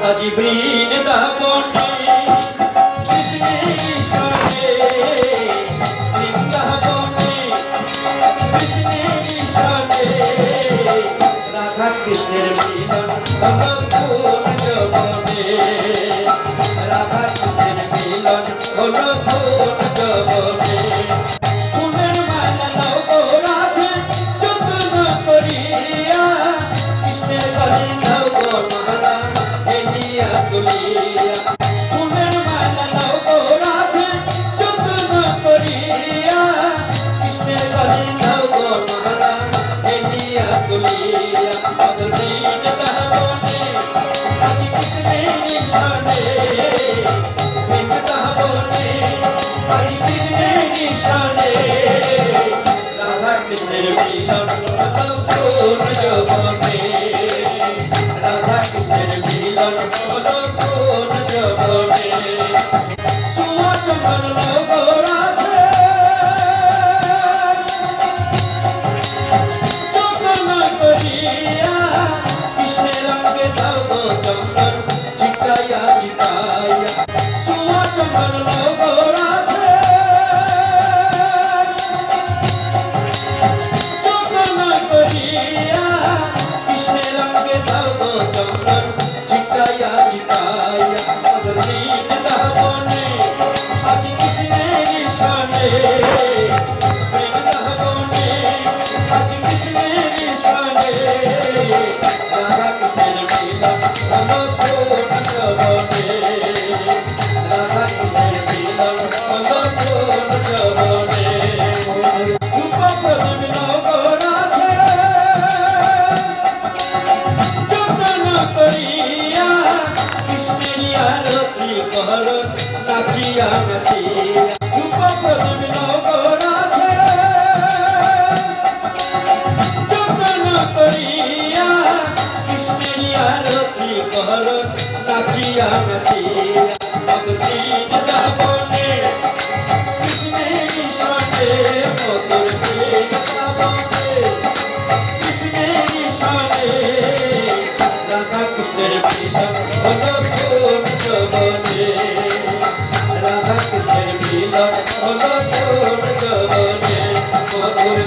আজি বৃন্দাবনে কৃষ্ণের সনে বৃন্দাবনে কৃষ্ণের সনে রাধা কৃষ্ণের মিলন হলো কোন যৌবনে রাধা কৃষ্ণের মিলন হলো কোন যৌবনে ফুলের মালা দাও গো রাধে যত্ন করিয়া কৃষ্ণের গলে দাও গো মালা হেলিয়া তুলিয়া ফুলের মালা দাও গো রাধে যত্ন করিয়া কৃষ্ণের গলে দাও গো মালা হেলিয়া তুলিয়া পাগল বৃন্দাবনে আজি কৃষ্ণের সনে বৃন্দাবনে আজি কৃষ্ণের সনে রাধা কৃষ্ণের মিলন হলো কোন যৌবনে রাধা কৃষ্ণের মিলন হলো কোন যৌবনে চুয়া চন্দন গো রাধে যত্ন করিয়া কৃষ্ণের রঙে দাও গো চন্দন ছিটাইয়া ছিটাইয়া চুয়া চন্দন গো রাধে যত্ন করিয়া কৃষ্ণের রঙে দাও গো চন্দন ছিটাইয়া ছিটাইয়া পাগল বৃন্দাবনে আজি কৃষ্ণের সনে বৃন্দাবনে আজি কৃষ্ণের সনে রাধা কৃষ্ণের মিলন হলো কোন যৌবনে রাধা কৃষ্ণের মিলন হলো কোন যৌবনে রূপ প্রদীপ গো রাধে যত্ন করিয়া কৃষ্ণের আরতি কর নাচিয়া নাচিয়া রূপ প্রদীপ গো রাধে যত্ন করিয়া কৃষ্ণের আরতি কর নাচিয়া নাচিয়া পাগল বৃন্দাবনে কৃষ্ণের সনে মধুর বৃন্দাবনে কৃষ্ণের সনে রাধা কৃষ্ণের মিলন হলো কোন যৌবনে রাধা কৃষ্ণের মিলন হলো কোন যৌবনে মধুর